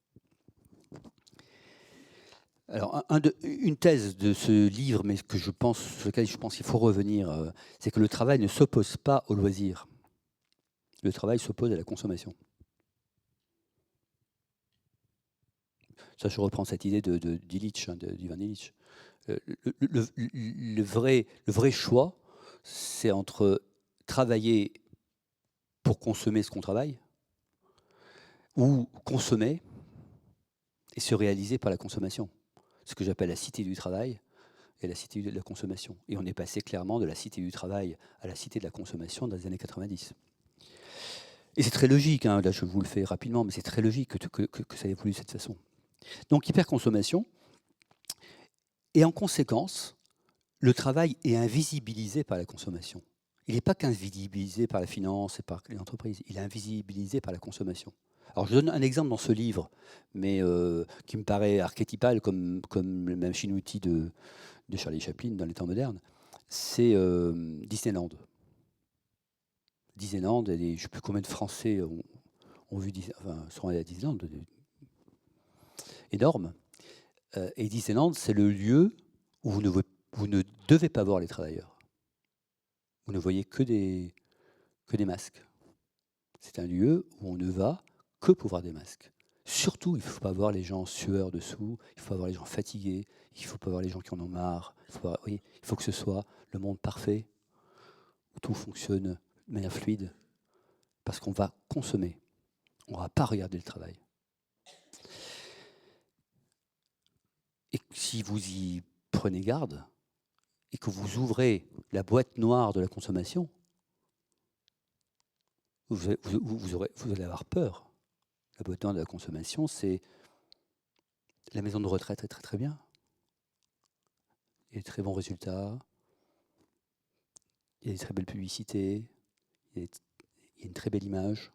Alors, une thèse de ce livre, mais sur lequel je pense qu'il faut revenir, c'est que le travail ne s'oppose pas au loisir. Le travail s'oppose à la consommation. Ça, je reprends cette idée d'Illich, d'Ivan Illich. Le vrai choix, c'est entre travailler pour consommer ce qu'on travaille, ou consommer et se réaliser par la consommation. Ce que j'appelle la cité du travail et la cité de la consommation. Et on est passé clairement de la cité du travail à la cité de la consommation dans les années 90. Et c'est très logique, hein, là je vous le fais rapidement, mais c'est très logique que ça évolue de cette façon. Donc hyperconsommation, et en conséquence, le travail est invisibilisé par la consommation. Il n'est pas qu'invisibilisé par la finance et par les entreprises, il est invisibilisé par la consommation. Alors je donne un exemple dans ce livre, mais qui me paraît archétypal comme le machine-outil de Charlie Chaplin dans les temps modernes, c'est Disneyland. Disneyland, je ne sais plus combien de Français ont vu, sont allés à Disneyland, énorme. Et Disneyland, c'est le lieu où vous ne devez pas voir les travailleurs. Vous ne voyez que des masques. C'est un lieu où on ne va que pour voir des masques. Surtout, il ne faut pas voir les gens en sueur dessous, il ne faut pas voir les gens fatigués, il ne faut pas voir les gens qui en ont marre. Il faut que ce soit le monde parfait, où tout fonctionne de manière fluide, parce qu'on va consommer, on ne va pas regarder le travail. Et si vous y prenez garde, et que vous ouvrez la boîte noire de la consommation, vous allez avoir peur. La boîte noire de la consommation, c'est la maison de retraite est très très bien. Il y a des très bons résultats, il y a des très belles publicités, il y a une très belle image.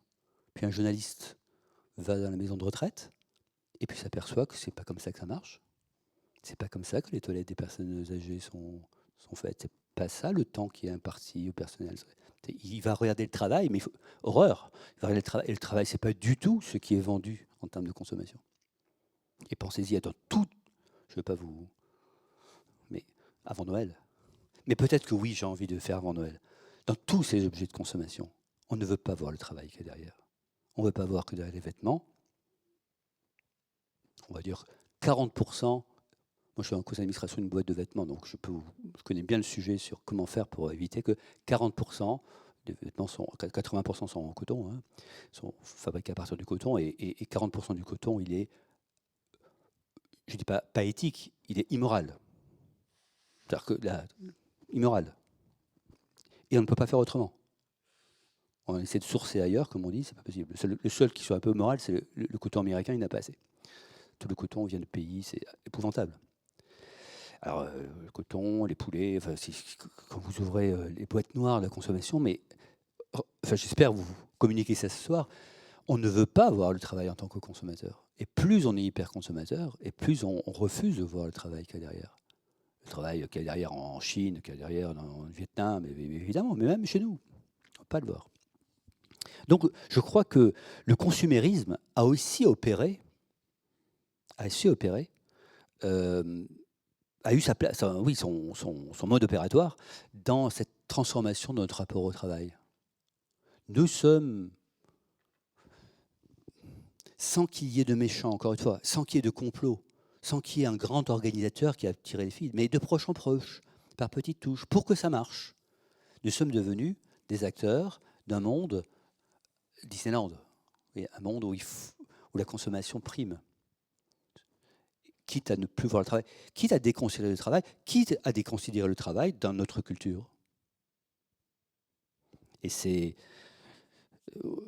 Puis un journaliste va dans la maison de retraite et puis s'aperçoit que c'est pas comme ça que ça marche. C'est pas comme ça que les toilettes des personnes âgées sont faites. C'est pas ça le temps qui est imparti au personnel. Il va regarder le travail, mais horreur. Il va regarder le travail, et le travail, c'est pas du tout ce qui est vendu en termes de consommation. Et pensez-y, dans tout. Je ne veux pas vous. Mais avant Noël. Mais peut-être que oui, j'ai envie de faire avant Noël. Dans tous ces objets de consommation, on ne veut pas voir le travail qui est derrière. On ne veut pas voir que derrière les vêtements, on va dire 40%. Moi, je suis en conseil d'administration d'une boîte de vêtements, donc je connais bien le sujet sur comment faire pour éviter que 40% des vêtements 80% sont en coton, hein, sont fabriqués à partir du coton, et 40% du coton, il est, je ne dis pas éthique, il est immoral. C'est-à-dire que là, immoral. Et on ne peut pas faire autrement. On essaie de sourcer ailleurs, comme on dit, c'est pas possible. Le seul qui soit un peu moral, c'est le coton américain, il n'a pas assez. Tout le coton vient de pays, c'est épouvantable. Alors, le coton, les poulets, enfin, quand vous ouvrez les boîtes noires de la consommation, mais enfin, j'espère vous communiquer ça ce soir, on ne veut pas voir le travail en tant que consommateur. Et plus on est hyper consommateur, et plus on refuse de voir le travail qu'il y a derrière. Le travail qu'il y a derrière en Chine, qu'il y a derrière en Vietnam, évidemment, mais même chez nous, on ne peut pas le voir. Donc, je crois que le consumérisme a aussi opéré, a eu sa place, oui, son mode opératoire dans cette transformation de notre rapport au travail. Nous sommes, sans qu'il y ait de méchants, encore une fois, sans qu'il y ait de complot, sans qu'il y ait un grand organisateur qui a tiré les fils, mais de proche en proche, par petites touches, pour que ça marche, nous sommes devenus des acteurs d'un monde Disneyland, un monde où la consommation prime. Quitte à ne plus voir le travail, quitte à déconsidérer le travail, quitte à déconsidérer le travail dans notre culture. Et c'est...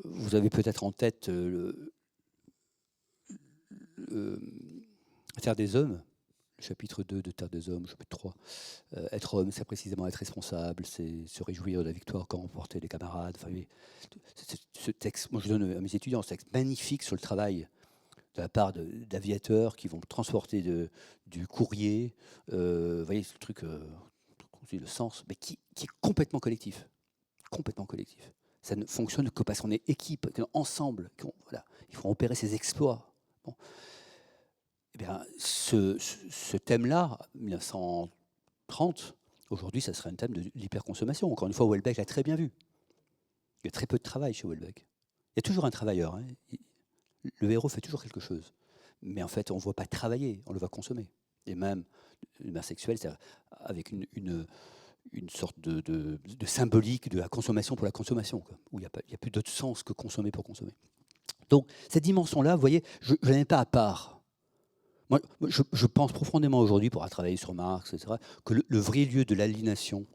Vous avez peut-être en tête Terre des Hommes, le chapitre 2 de Terre des Hommes, chapitre 3. Être homme, c'est précisément être responsable, c'est se réjouir de la victoire qu'a remporté les camarades. Enfin, ce texte, moi je donne à mes étudiants ce texte magnifique sur le travail, de la part d'aviateurs qui vont transporter du courrier, vous voyez ce truc, le sens, mais qui est complètement collectif. Complètement collectif. Ça ne fonctionne que parce qu'on est équipe, ensemble, voilà, il faut opérer ces exploits. Bon. Eh bien, ce thème-là, 1930, aujourd'hui, ça serait un thème de l'hyperconsommation. Encore une fois, Houellebecq l'a très bien vu. Il y a très peu de travail chez Houellebecq. Il y a toujours un travailleur, hein. Le héros fait toujours quelque chose. Mais en fait, on ne voit pas travailler, on le voit consommer. Et même, l'humain sexuel, c'est avec une sorte de symbolique de la consommation pour la consommation, quoi, où il n'y a plus d'autre sens que consommer pour consommer. Donc, cette dimension-là, vous voyez, je ne l'ai pas à part. Je pense profondément aujourd'hui, pour avoir travaillé sur Marx, etc., que le vrai lieu de l'aliénation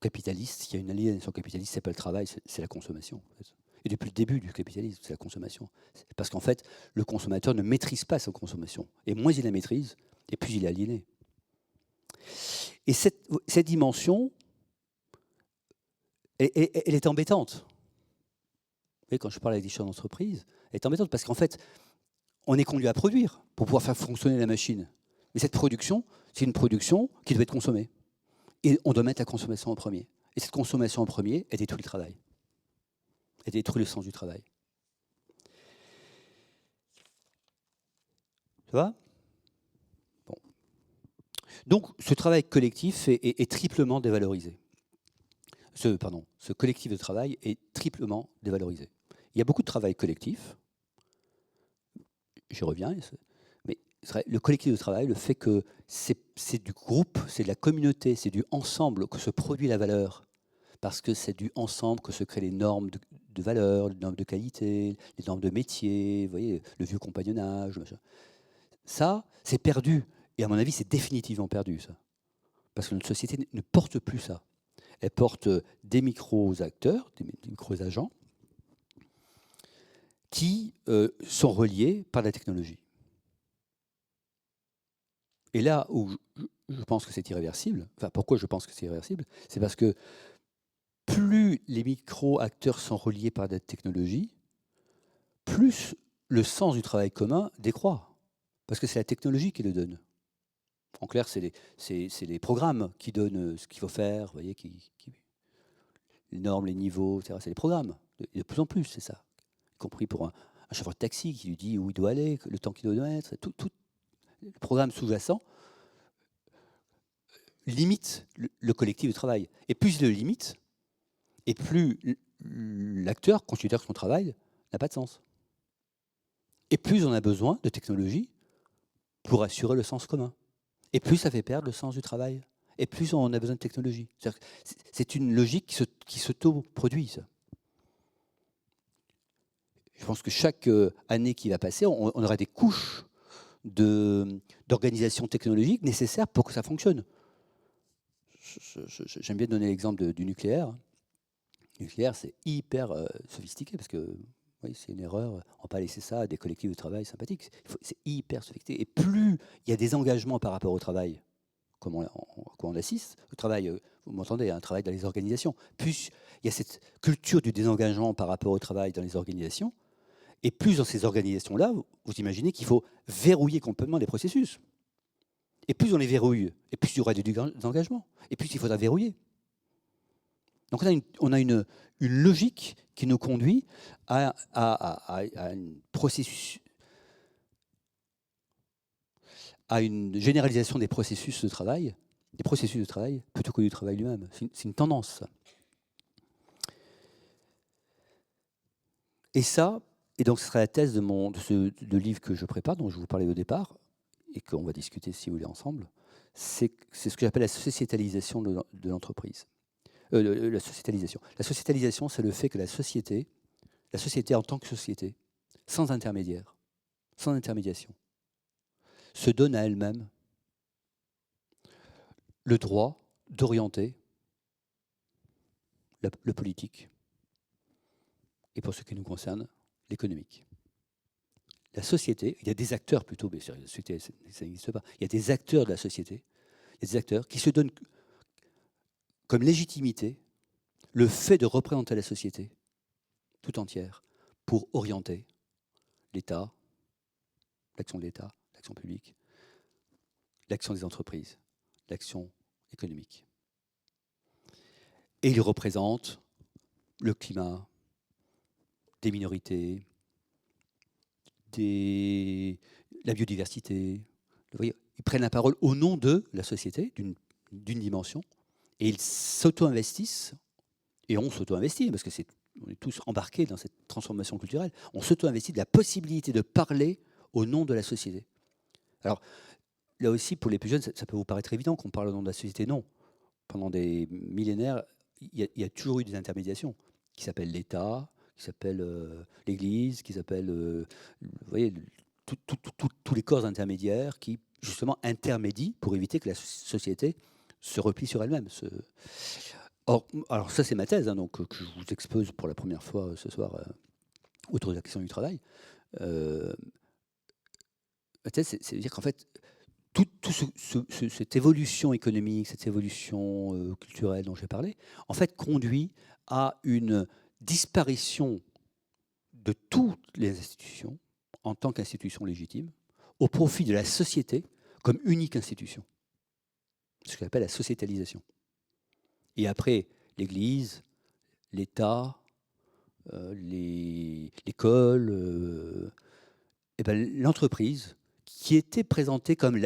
capitaliste, il y a une aliénation capitaliste, c'est pas le travail, c'est la consommation. En fait. Et depuis le début du capitalisme, c'est la consommation. Parce qu'en fait, le consommateur ne maîtrise pas sa consommation. Et moins il la maîtrise, et plus il est aliéné. Et cette dimension, elle est embêtante. Vous voyez, quand je parle avec des chefs d'entreprise, elle est embêtante parce qu'en fait, on est conduit à produire pour pouvoir faire fonctionner la machine. Mais cette production, c'est une production qui doit être consommée. Et on doit mettre la consommation en premier. Et cette consommation en premier, elle détruit le travail. Elle détruit le sens du travail. Tu vois ? Bon. Donc, ce travail collectif est triplement dévalorisé. Ce collectif de travail est triplement dévalorisé. Il y a beaucoup de travail collectif, j'y reviens, mais le collectif de travail, le fait que c'est du groupe, c'est de la communauté, c'est du ensemble que se produit la valeur, parce que c'est du ensemble que se créent les normes de valeur, les normes de qualité, les normes de métier, vous voyez, le vieux compagnonnage, machin. Ça, c'est perdu, et à mon avis, c'est définitivement perdu, ça. Parce que notre société ne porte plus ça. Elle porte des micro-acteurs, des micro-agents, qui sont reliés par la technologie. Et là où je pense que c'est irréversible, enfin pourquoi je pense que c'est irréversible, c'est parce que plus les micro-acteurs sont reliés par la technologie, plus le sens du travail commun décroît. Parce que c'est la technologie qui le donne. En clair, c'est les programmes qui donnent ce qu'il faut faire, vous voyez, les normes, les niveaux, etc. C'est les programmes. Et de plus en plus, c'est ça. Y compris pour un chauffeur de taxi qui lui dit où il doit aller, le temps qu'il doit mettre. Tout le programme sous-jacent limite le collectif de travail. Et plus il le limite, et plus l'acteur considère que son travail n'a pas de sens. Et plus on a besoin de technologie pour assurer le sens commun. Et plus ça fait perdre le sens du travail. Et plus on a besoin de technologie. C'est une logique qui s'auto-produit, ça. Je pense que chaque année qui va passer, on aura des couches d'organisation technologique nécessaires pour que ça fonctionne. J'aime bien donner l'exemple du nucléaire. Le nucléaire, c'est hyper sophistiqué parce que oui, c'est une erreur. On ne va pas laisser ça à des collectifs de travail sympathiques. C'est hyper sophistiqué. Et plus il y a des engagements par rapport au travail, comme on assiste, au travail, vous m'entendez, un travail dans les organisations, plus il y a cette culture du désengagement par rapport au travail dans les organisations, et plus dans ces organisations-là, vous imaginez qu'il faut verrouiller complètement les processus. Et plus on les verrouille, et plus il y aura des engagements, et plus il faudra verrouiller. Donc on a une logique qui nous conduit à une généralisation des processus de travail, plutôt que du travail lui-même. C'est une tendance. Et donc ce sera la thèse de livre que je prépare, dont je vous parlais au départ, et qu'on va discuter si vous voulez ensemble. C'est ce que j'appelle la sociétalisation de l'entreprise. La sociétalisation. La sociétalisation, c'est le fait que la société en tant que société, sans intermédiaire, sans intermédiation, se donne à elle-même le droit d'orienter le politique et, pour ce qui nous concerne, l'économique. La société, il y a des acteurs plutôt, mais la société, ça n'existe pas, il y a des acteurs de la société, il y a des acteurs qui se donnent comme légitimité le fait de représenter la société tout entière pour orienter l'État, l'action de l'État, l'action publique, l'action des entreprises, l'action économique. Et il représente le climat, des minorités, la biodiversité. Vous voyez, ils prennent la parole au nom de la société, d'une dimension, et ils s'auto-investissent, et on s'auto-investit, parce que on est tous embarqués dans cette transformation culturelle, on s'auto-investit de la possibilité de parler au nom de la société. Alors, là aussi, pour les plus jeunes, ça peut vous paraître évident qu'on parle au nom de la société. Non. Pendant des millénaires, il y a toujours eu des intermédiations qui s'appellent l'État, qui s'appellent l'Église, qui s'appellent, vous voyez, tous les corps intermédiaires qui, justement, intermédient pour éviter que la société se replie sur elle-même. Or, alors ça, c'est ma thèse, hein, donc, que je vous expose pour la première fois ce soir autour de la question du travail. Ma thèse, c'est de dire qu'en fait, cette évolution économique, cette évolution culturelle dont j'ai parlé, en fait, conduit à une disparition de toutes les institutions en tant qu'institutions légitimes au profit de la société comme unique institution. Ce qu'on appelle la sociétalisation. Et après, l'Église, l'État, l'école, l'entreprise, qui était présentée comme,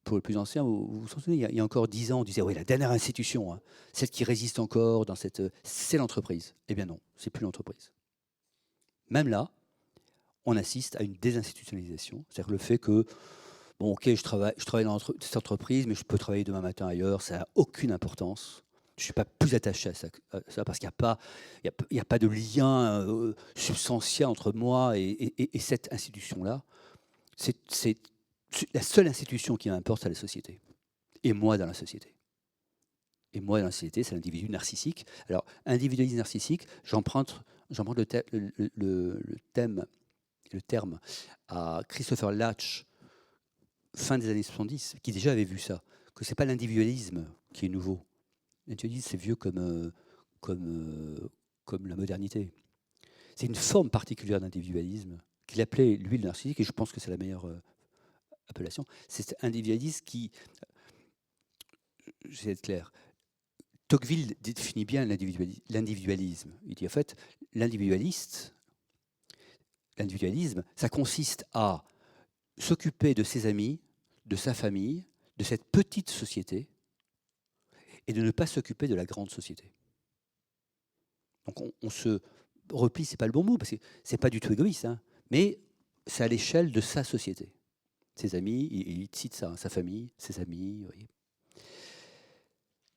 pour les plus anciens, vous vous souvenez, il y a encore 10 ans, on disait, oui, la dernière institution, hein, celle qui résiste encore, c'est l'entreprise. Eh bien non, c'est plus l'entreprise. Même là, on assiste à une désinstitutionnalisation, c'est-à-dire le fait que, bon, ok, je travaille dans cette entreprise, mais je peux travailler demain matin ailleurs, ça n'a aucune importance. Je ne suis pas plus attaché à ça parce qu'il n'y a pas de lien substantiel entre moi et cette institution-là. C'est la seule institution qui m'importe, c'est la société. Et moi dans la société. Et moi dans la société, c'est l'individu narcissique. Alors, individualisme narcissique, j'emprunte le terme à Christopher Latch, fin des années 70, qui déjà avait vu ça, que ce n'est pas l'individualisme qui est nouveau. L'individualisme, c'est vieux comme la modernité. C'est une forme particulière d'individualisme qu'il appelait, lui, le narcissique, et je pense que c'est la meilleure appellation. C'est cet individualisme qui... J'essaie d'être clair. Tocqueville définit bien l'individualisme. Il dit, en fait, l'individualisme, ça consiste à s'occuper de ses amis, de sa famille, de cette petite société, et de ne pas s'occuper de la grande société. Donc on se replie, c'est pas le bon mot, parce que c'est pas du tout égoïste, hein, mais c'est à l'échelle de sa société. Ses amis, il cite ça, sa famille, ses amis. Oui.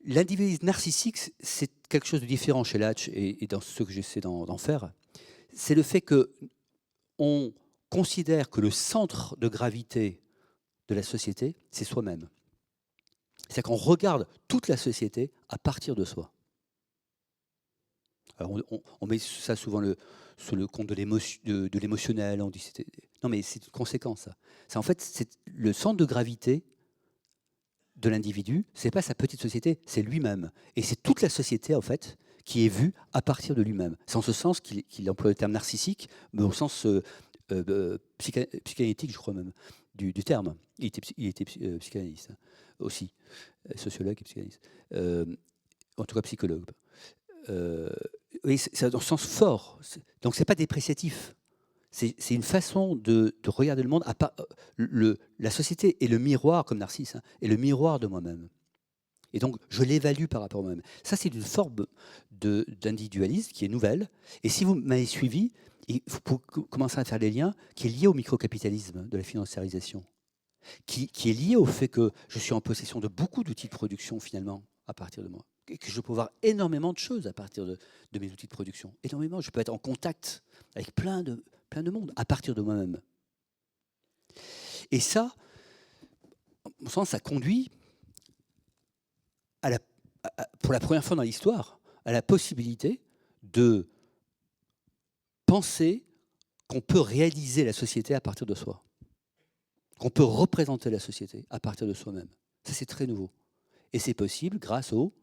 L'individualisme narcissique, c'est quelque chose de différent chez Latch et dans ce que j'essaie d'en faire. C'est le fait qu'on considère que le centre de gravité de la société, c'est soi-même. C'est-à-dire qu'on regarde toute la société à partir de soi. Alors on met ça souvent sur le compte de l'émotionnel. On dit non, mais c'est une conséquence. Ça. En fait, c'est le centre de gravité de l'individu. C'est pas sa petite société, c'est lui-même. Et c'est toute la société en fait qui est vue à partir de lui-même. C'est en ce sens qu'il emploie le terme narcissique, mais au sens psychanalytique, je crois même, du terme. Il était psychanalyste aussi, sociologue et psychanalyste. En tout cas psychologue. Oui, c'est dans le sens fort. Donc c'est pas dépréciatif. C'est une façon de regarder le monde. La société est le miroir, comme Narcisse, hein, est le miroir de moi-même. Et donc je l'évalue par rapport à moi-même. Ça, c'est une forme d'individualisme qui est nouvelle. Et si vous m'avez suivi, il faut commencer à faire les liens, qui est lié au microcapitalisme de la financiarisation, qui est lié au fait que je suis en possession de beaucoup d'outils de production finalement à partir de moi. Et que je peux voir énormément de choses à partir de mes outils de production. Énormément. Je peux être en contact avec plein de monde à partir de moi-même. Et ça, à mon sens, ça conduit pour la première fois dans l'histoire à la possibilité de penser qu'on peut réaliser la société à partir de soi. Qu'on peut représenter la société à partir de soi-même. Ça, c'est très nouveau. Et c'est possible grâce au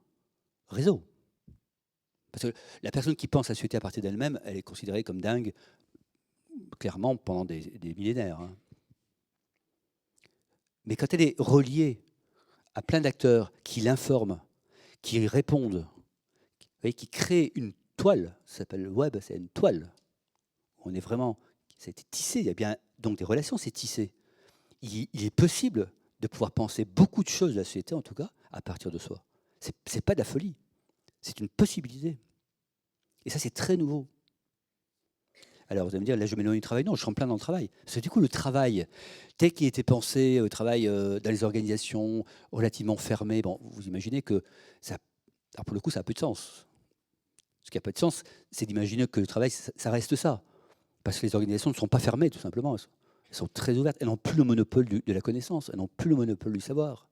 réseau. Parce que la personne qui pense à la société à partir d'elle-même, elle est considérée comme dingue, clairement, pendant des millénaires. Hein. Mais quand elle est reliée à plein d'acteurs qui l'informent, qui répondent, qui créent une toile, ça s'appelle le web, c'est une toile. On est vraiment, ça a été tissé, il y a bien donc des relations, c'est tissé. Il est possible de pouvoir penser beaucoup de choses de la société, en tout cas, à partir de soi. C'est pas de la folie. C'est une possibilité. Et ça, c'est très nouveau. Alors, vous allez me dire, là, je m'éloigne du travail. Non, je suis en plein dans le travail. Parce que du coup, le travail, tel qu'il était pensé, travail dans les organisations relativement fermées, bon, vous imaginez que ça, alors pour le coup, ça n'a peu de sens. Ce qui n'a pas de sens, c'est d'imaginer que le travail, ça reste ça. Parce que les organisations ne sont pas fermées, tout simplement. Elles sont très ouvertes. Elles n'ont plus le monopole de la connaissance. Elles n'ont plus le monopole du savoir.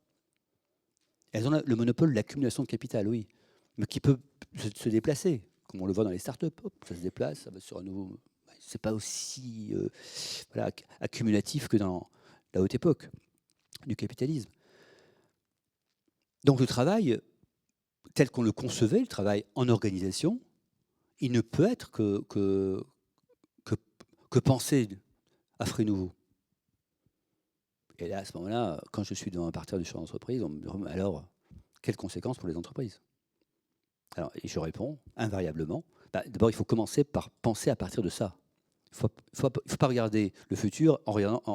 Elles ont le monopole de l'accumulation de capital, oui, mais qui peut se déplacer, comme on le voit dans les startups. Hop, ça se déplace, ça va sur un nouveau. C'est pas aussi voilà, accumulatif que dans la haute époque du capitalisme. Donc le travail, tel qu'on le concevait, le travail en organisation, il ne peut être que pensé à frais nouveaux. Et là, à ce moment-là, quand je suis devant un parterre du champ d'entreprise, on me dit alors, quelles conséquences pour les entreprises? Alors, et je réponds invariablement, d'abord, il faut commencer par penser à partir de ça. Il ne faut pas regarder le futur en regardant. Il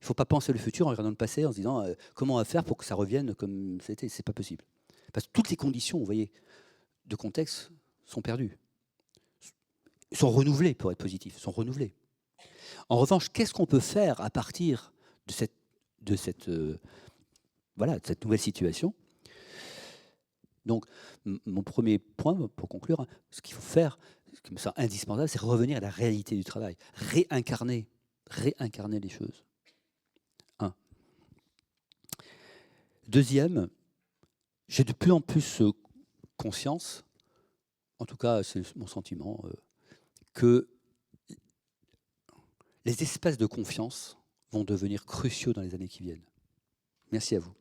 ne faut pas penser le futur en regardant le passé en se disant comment on va faire pour que ça revienne comme c'était. C'est pas possible. Parce que toutes les conditions, vous voyez, de contexte sont perdues, sont renouvelées pour être positif, sont renouvelées. En revanche, qu'est-ce qu'on peut faire à partir de cette nouvelle situation? Donc, mon premier point, pour conclure, ce qu'il faut faire, ce qui me semble indispensable, c'est revenir à la réalité du travail, réincarner les choses. Un. Deuxième, j'ai de plus en plus conscience, en tout cas c'est mon sentiment, que les espaces de confiance vont devenir cruciaux dans les années qui viennent. Merci à vous.